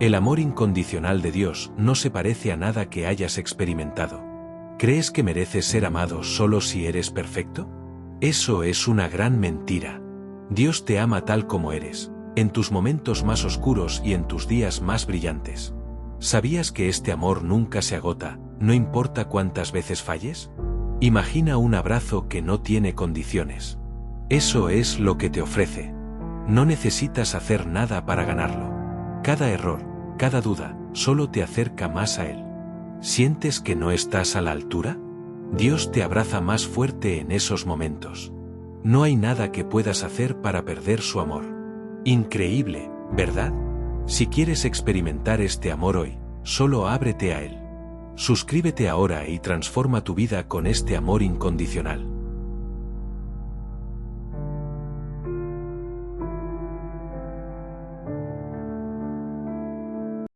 El amor incondicional de Dios no se parece a nada que hayas experimentado. ¿Crees que mereces ser amado solo si eres perfecto? Eso es una gran mentira. Dios te ama tal como eres, en tus momentos más oscuros y en tus días más brillantes. ¿Sabías que este amor nunca se agota, no importa cuántas veces falles? Imagina un abrazo que no tiene condiciones. Eso es lo que te ofrece. No necesitas hacer nada para ganarlo. Cada error, cada duda, solo te acerca más a Él. ¿Sientes que no estás a la altura? Dios te abraza más fuerte en esos momentos. No hay nada que puedas hacer para perder su amor. Increíble, ¿verdad? Si quieres experimentar este amor hoy, solo ábrete a Él. Suscríbete ahora y transforma tu vida con este amor incondicional.